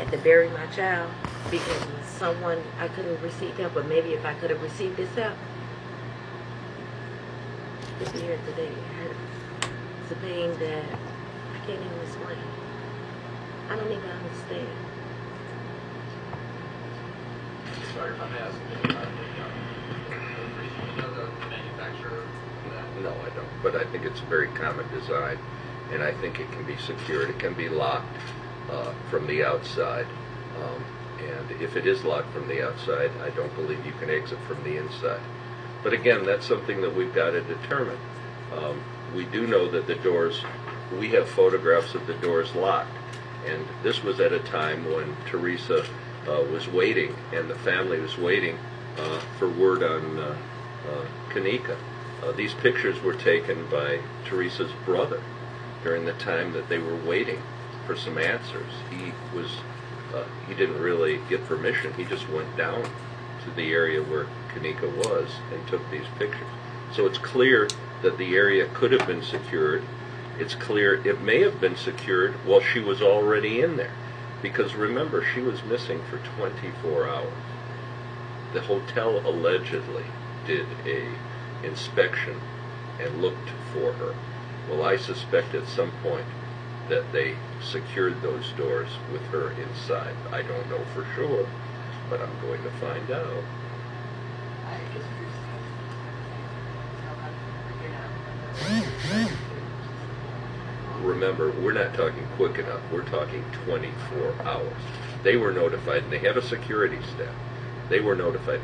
had to bury my child because someone, I couldn't receive help, but maybe if I could have received this help, to be here today, it hurts. It's a pain that I can't even explain. I don't even understand. Sorry if I'm asking you know the manufacturer for that? No, I don't. But I think it's a very common design, and I think it can be secured. It can be locked from the outside. And if it is locked from the outside, I don't believe you can exit from the inside. But again, that's something that we've got to determine. We do know that the doors, we have photographs of the doors locked. And this was at a time when Teresa was waiting, and the family was waiting for word on Kenneka. These pictures were taken by Teresa's brother during the time that they were waiting for some answers. He didn't really get permission. He just went down to the area where Kenneka was and took these pictures. So it's clear that the area could have been secured. It's clear it may have been secured while she was already in there. Because remember, she was missing for 24 hours. The hotel allegedly did a inspection and looked for her. Well, I suspect at some point that they secured those doors with her inside. I don't know for sure, but I'm going to find out. Remember, we're not talking quick enough. We're talking 24 hours. They were notified, and they have a security staff. They were notified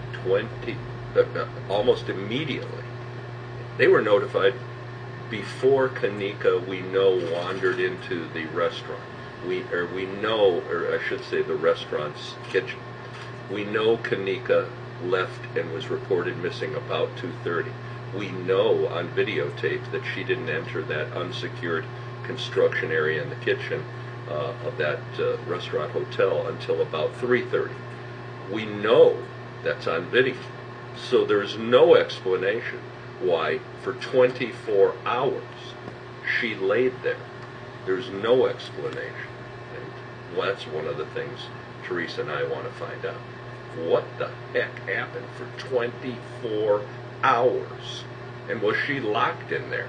almost immediately. They were notified before Kenneka, we know, wandered into the restaurant. We know, or I should say the restaurant's kitchen. We know Kenneka left and was reported missing about 2:30. We know on videotape that she didn't enter that unsecured construction area in the kitchen of that restaurant hotel until about 3:30. We know that's on video. So there's no explanation why for 24 hours she laid there. There's no explanation. And that's one of the things Teresa and I want to find out. What the heck happened for 24 hours? And was she locked in there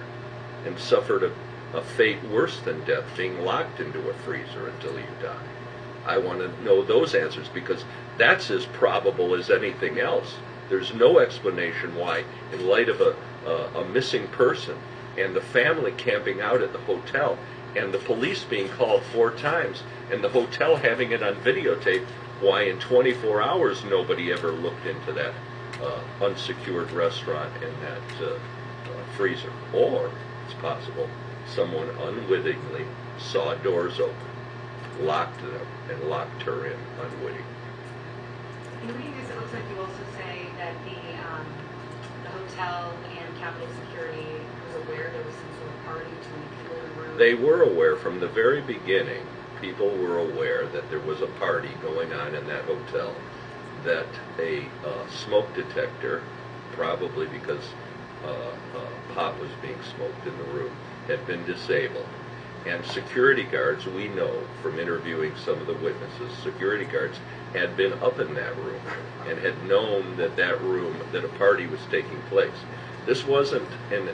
and suffered a fate worse than death, being locked into a freezer until you die? I want to know those answers, because that's as probable as anything else. There's no explanation why, in light of a missing person and the family camping out at the hotel and the police being called 4 times and the hotel having it on videotape, why in 24 hours nobody ever looked into that unsecured restaurant and that freezer. Or it's possible someone unwittingly saw doors open, locked them, and locked her in unwittingly. In reading this, it looks like you also say that the hotel and Capitol Security was aware there was some sort of party between people in the room. They were aware from the very beginning. People were aware that there was a party going on in that hotel, that a smoke detector, probably because pot was being smoked in the room, had been disabled. And security guards, we know from interviewing some of the witnesses, security guards had been up in that room and had known that that a party was taking place. This wasn't an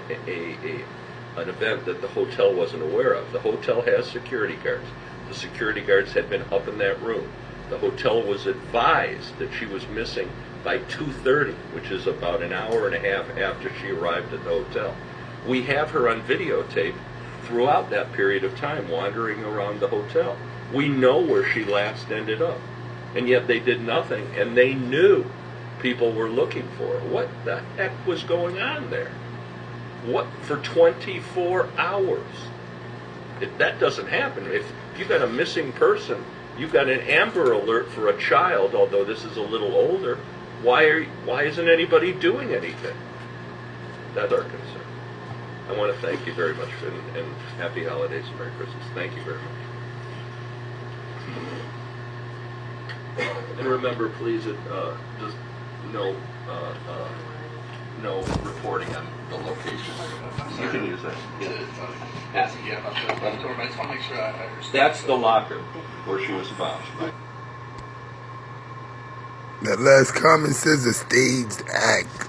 event that the hotel wasn't aware of. The hotel has security guards. The security guards had been up in that room. The hotel was advised that she was missing by 2:30, which is about an hour and a half after she arrived at the hotel. We have her on videotape throughout that period of time wandering around the hotel. We know where she last ended up. And yet they did nothing, and they knew people were looking for her. What the heck was going on there? What, for 24 hours? That doesn't happen. If you've got a missing person, you've got an Amber Alert for a child, although this is a little older. Why isn't anybody doing anything? That's our concern. I want to thank you very much, and happy holidays and Merry Christmas. Thank you very much. And remember, please, just no reporting on the location. You can use that. Ask again about the door, but I just want to make sure I understand. That's the locker where she was found. That last comment says a staged act.